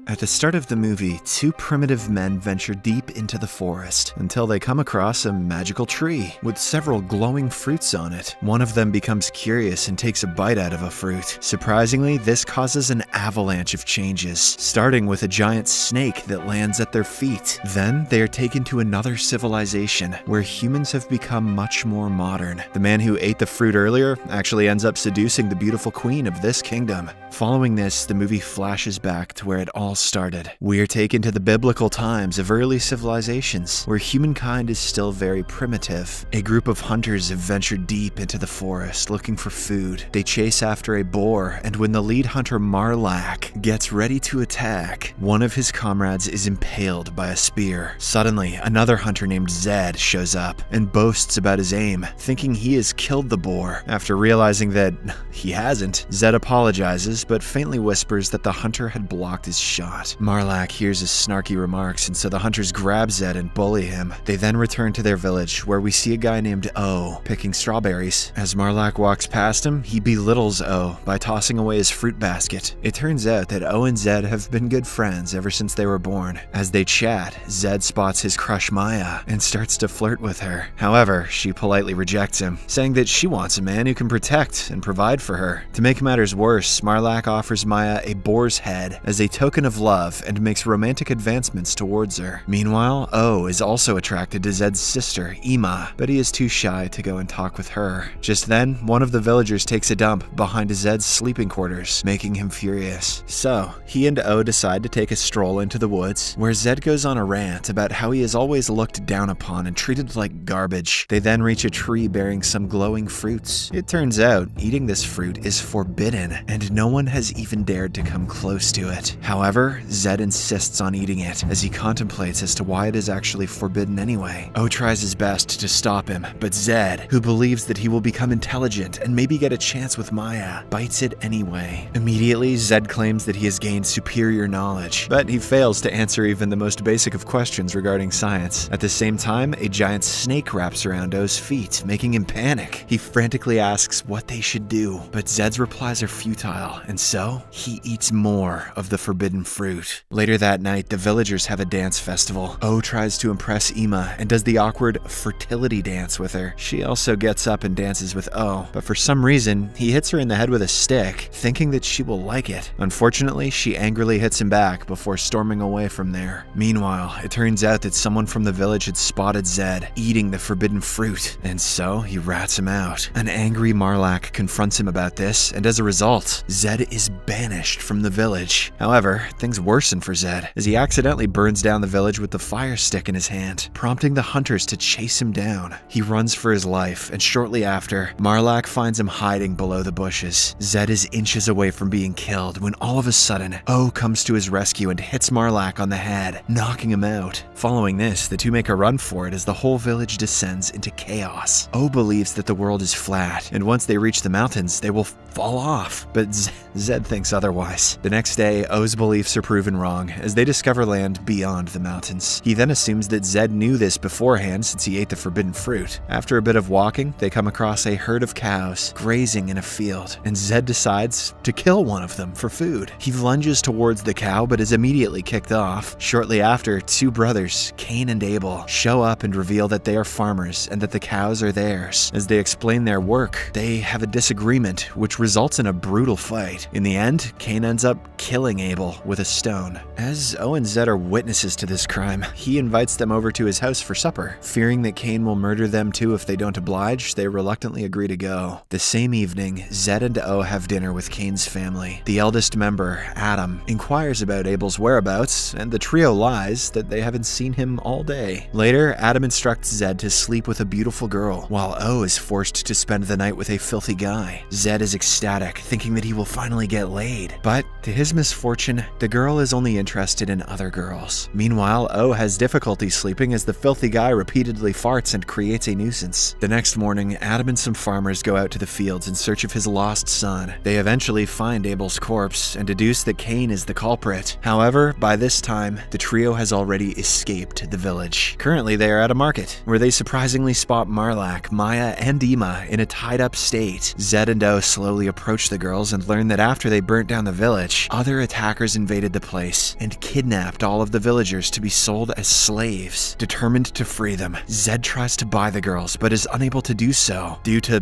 At the start of the movie, two primitive men venture deep into the forest until they come across a magical tree with several glowing fruits on it. One of them becomes curious and takes a bite out of a fruit. Surprisingly, this causes an avalanche of changes, starting with a giant snake that lands at their feet. Then they are taken to another civilization where humans have become much more modern. The man who ate the fruit earlier actually ends up seducing the beautiful queen of this kingdom. Following this, the movie flashes back to where it all started. We are taken to the biblical times of early civilizations, where humankind is still very primitive. A group of hunters have ventured deep into the forest looking for food. They chase after a boar, and when the lead hunter Marlak gets ready to attack, one of his comrades is impaled by a spear. Suddenly, another hunter named Zed shows up and boasts about his aim, thinking he has killed the boar. After realizing that he hasn't, Zed apologizes, but faintly whispers that the hunter had blocked his shot. Marlak hears his snarky remarks, and so the hunters grab Zed and bully him. They then return to their village, where we see a guy named O picking strawberries. As Marlak walks past him, he belittles O by tossing away his fruit basket. It turns out that O and Zed have been good friends ever since they were born. As they chat, Zed spots his crush Maya and starts to flirt with her. However, she politely rejects him, saying that she wants a man who can protect and provide for her. To make matters worse, Marlak offers Maya a boar's head as a token of love and makes romantic advancements towards her. Meanwhile, O is also attracted to Zed's sister, Ima, but he is too shy to go and talk with her. Just then, one of the villagers takes a dump behind Zed's sleeping quarters, making him furious. So, he and O decide to take a stroll into the woods, where Zed goes on a rant about how he is always looked down upon and treated like garbage. They then reach a tree bearing some glowing fruits. It turns out, eating this fruit is forbidden, and no one has even dared to come close to it. However, Zed insists on eating it, as he contemplates as to why it is actually forbidden anyway. O tries his best to stop him, but Zed, who believes that he will become intelligent and maybe get a chance with Maya, bites it anyway. Immediately, Zed claims that he has gained superior knowledge, but he fails to answer even the most basic of questions regarding science. At the same time, a giant snake wraps around O's feet, making him panic. He frantically asks what they should do, but Zed's replies are futile, and so he eats more of the forbidden fruit. Later that night, the villagers have a dance festival. O tries to impress Ima and does the awkward fertility dance with her. She also gets up and dances with O, but for some reason, he hits her in the head with a stick, thinking that she will like it. Unfortunately, she angrily hits him back before storming away from there. Meanwhile, it turns out that someone from the village had spotted Zed eating the forbidden fruit, and so he rats him out. An angry Marlak confronts him about this, and as a result, Zed is banished from the village. However, things worsen for Zed, as he accidentally burns down the village with the fire stick in his hand, prompting the hunters to chase him down. He runs for his life, and shortly after, Marlak finds him hiding below the bushes. Zed is inches away from being killed when all of a sudden, O comes to his rescue and hits Marlak on the head, knocking him out. Following this, the two make a run for it as the whole village descends into chaos. O believes that the world is flat, and once they reach the mountains, they will fall off, but Zed thinks otherwise. The next day, O's beliefs are proven wrong, as they discover land beyond the mountains. He then assumes that Zed knew this beforehand since he ate the forbidden fruit. After a bit of walking, they come across a herd of cows grazing in a field, and Zed decides to kill one of them for food. He lunges towards the cow, but is immediately kicked off. Shortly after, two brothers, Cain and Abel, show up and reveal that they are farmers and that the cows are theirs. As they explain their work, they have a disagreement, which results in a brutal fight. In the end, Cain ends up killing Abel with a stone. As O and Zed are witnesses to this crime, he invites them over to his house for supper. Fearing that Cain will murder them too if they don't oblige, they reluctantly agree to go. The same evening, Zed and O have dinner with Cain's family. The eldest member, Adam, inquires about Abel's whereabouts, and the trio lies that they haven't seen him all day. Later, Adam instructs Zed to sleep with a beautiful girl, while O is forced to spend the night with a filthy guy. Zed is ecstatic, thinking that he will finally get laid. But, to his misfortune, the girl is only interested in other girls. Meanwhile, O has difficulty sleeping as the filthy guy repeatedly farts and creates a nuisance. The next morning, Adam and some farmers go out to the fields in search of his lost son. They eventually find Abel's corpse and deduce that Cain is the culprit. However, by this time, the trio has already escaped the village. Currently, they are at a market, where they surprisingly spot Marlak, Maya, and Ima in a tied-up state. Zed and O slowly approach the girls and learn that after they burnt down the village, other attackers invaded raided the place and kidnapped all of the villagers to be sold as slaves. Determined to free them, Zed tries to buy the girls but is unable to do so due to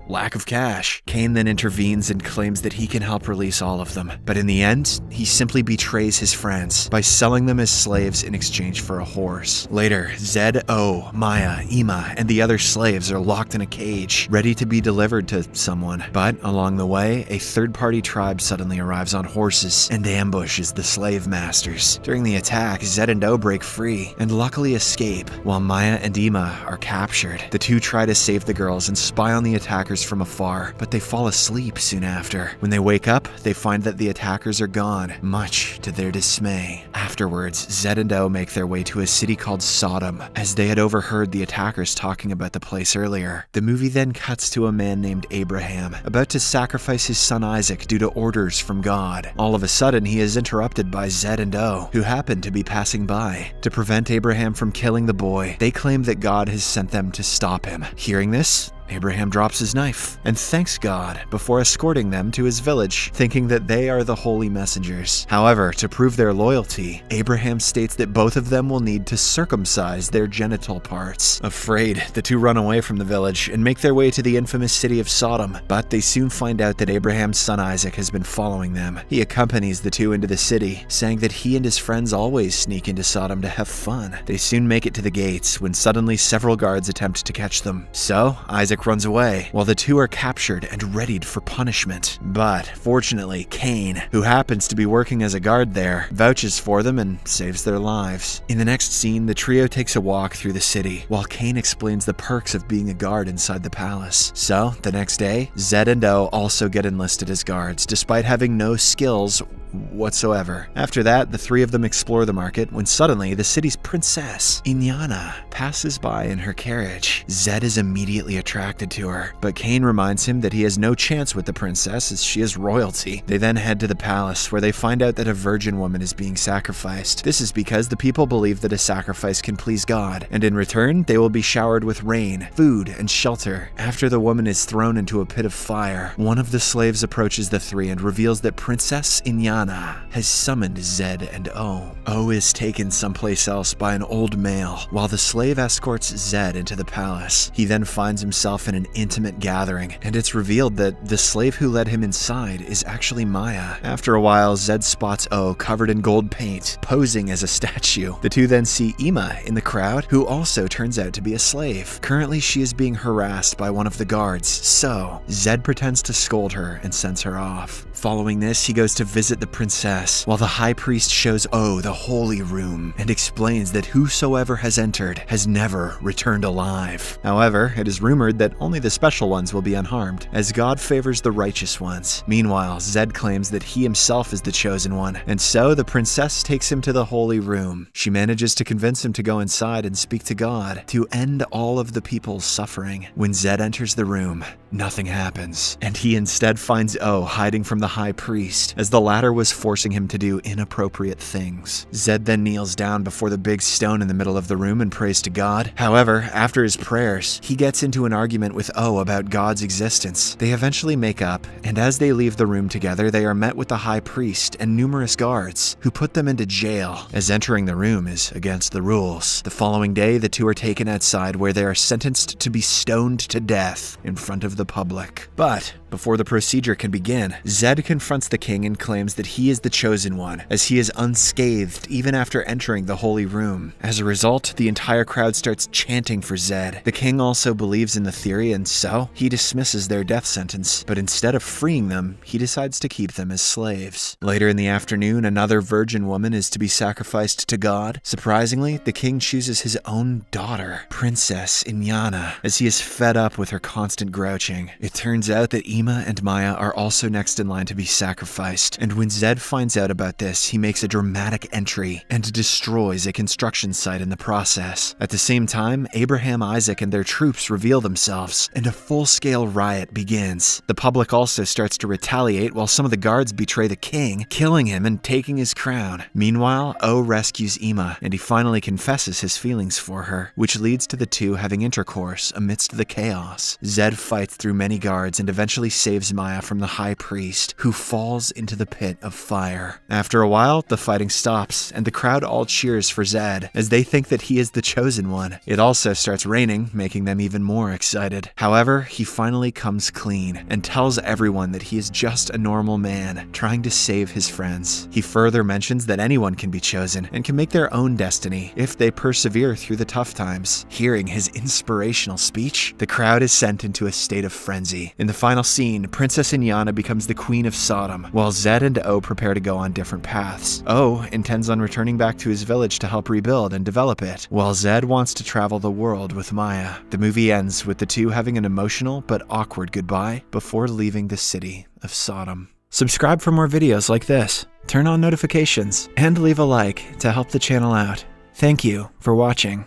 lack of cash. Cain then intervenes and claims that he can help release all of them, but in the end, he simply betrays his friends by selling them as slaves in exchange for a horse. Later, Zed, O, Maya, Ima, and the other slaves are locked in a cage, ready to be delivered to someone. But along the way, a third-party tribe suddenly arrives on horses and ambushes the slave masters. During the attack, Zed and O break free and luckily escape, while Maya and Ima are captured. The two try to save the girls and spy on the attackers from afar, but they fall asleep soon after. When they wake up, they find that the attackers are gone, much to their dismay. Afterwards, Zed and O make their way to a city called Sodom, as they had overheard the attackers talking about the place earlier. The movie then cuts to a man named Abraham, about to sacrifice his son Isaac due to orders from God. All of a sudden, he is interrupted by Zed and O, who happen to be passing by. To prevent Abraham from killing the boy, they claim that God has sent them to stop him. Hearing this, Abraham drops his knife and thanks God before escorting them to his village, thinking that they are the holy messengers. However, to prove their loyalty, Abraham states that both of them will need to circumcise their genital parts. Afraid, the two run away from the village and make their way to the infamous city of Sodom, but they soon find out that Abraham's son Isaac has been following them. He accompanies the two into the city, saying that he and his friends always sneak into Sodom to have fun. They soon make it to the gates when suddenly several guards attempt to catch them. So, Isaac runs away, while the two are captured and readied for punishment. But, fortunately, Cain, who happens to be working as a guard there, vouches for them and saves their lives. In the next scene, the trio takes a walk through the city, while Cain explains the perks of being a guard inside the palace. So, the next day, Zed and O also get enlisted as guards, despite having no skills whatsoever. After that, the three of them explore the market when suddenly the city's princess, Inyana, passes by in her carriage. Zed is immediately attracted to her, but Cain reminds him that he has no chance with the princess as she is royalty. They then head to the palace where they find out that a virgin woman is being sacrificed. This is because the people believe that a sacrifice can please God, and in return, they will be showered with rain, food, and shelter. After the woman is thrown into a pit of fire, one of the slaves approaches the three and reveals that Princess Inyana has summoned Zed and O. O is taken someplace else by an old male, while the slave escorts Zed into the palace. He then finds himself in an intimate gathering, and it's revealed that the slave who led him inside is actually Maya. After a while, Zed spots O covered in gold paint, posing as a statue. The two then see Ima in the crowd, who also turns out to be a slave. Currently, she is being harassed by one of the guards, so Zed pretends to scold her and sends her off. Following this, he goes to visit the princess, while the high priest shows O the holy room and explains that whosoever has entered has never returned alive. However, it is rumored that only the special ones will be unharmed, as God favors the righteous ones. Meanwhile, Zed claims that he himself is the chosen one, and so the princess takes him to the holy room. She manages to convince him to go inside and speak to God to end all of the people's suffering. When Zed enters the room, nothing happens, and he instead finds O hiding from the high priest, as the latter was forcing him to do inappropriate things. Zed then kneels down before the big stone in the middle of the room and prays to God. However, after his prayers, he gets into an argument with O about God's existence. They eventually make up, and as they leave the room together, they are met with the high priest and numerous guards, who put them into jail, as entering the room is against the rules. The following day, the two are taken outside where they are sentenced to be stoned to death in front of the public. But before the procedure can begin, Zed confronts the king and claims that he is the chosen one, as he is unscathed even after entering the holy room. As a result, the entire crowd starts chanting for Zed. The king also believes in the theory, and so he dismisses their death sentence, but instead of freeing them, he decides to keep them as slaves. Later in the afternoon, another virgin woman is to be sacrificed to God. Surprisingly, the king chooses his own daughter, Princess Inyana, as he is fed up with her constant grouching. It turns out that Ima and Maya are also next in line to be sacrificed, and when Zed finds out about this, he makes a dramatic entry and destroys a construction site in the process. At the same time, Abraham, Isaac, and their troops reveal themselves, and a full-scale riot begins. The public also starts to retaliate while some of the guards betray the king, killing him and taking his crown. Meanwhile, O rescues Ima, and he finally confesses his feelings for her, which leads to the two having intercourse amidst the chaos. Zed fights through many guards and eventually saves Maya from the high priest, who falls into the pit of fire. After a while, the fighting stops, and the crowd all cheers for Zed, as they think that he is the chosen one. It also starts raining, making them even more excited. However, he finally comes clean, and tells everyone that he is just a normal man, trying to save his friends. He further mentions that anyone can be chosen, and can make their own destiny, if they persevere through the tough times. Hearing his inspirational speech, the crowd is sent into a state of frenzy. In the final scene, Princess Inyana becomes the Queen of Sodom, while Zed and O prepare to go on different paths. O intends on returning back to his village to help rebuild and develop it, while Zed wants to travel the world with Maya. The movie ends with the two having an emotional but awkward goodbye before leaving the city of Sodom. Subscribe for more videos like this, turn on notifications, and leave a like to help the channel out. Thank you for watching.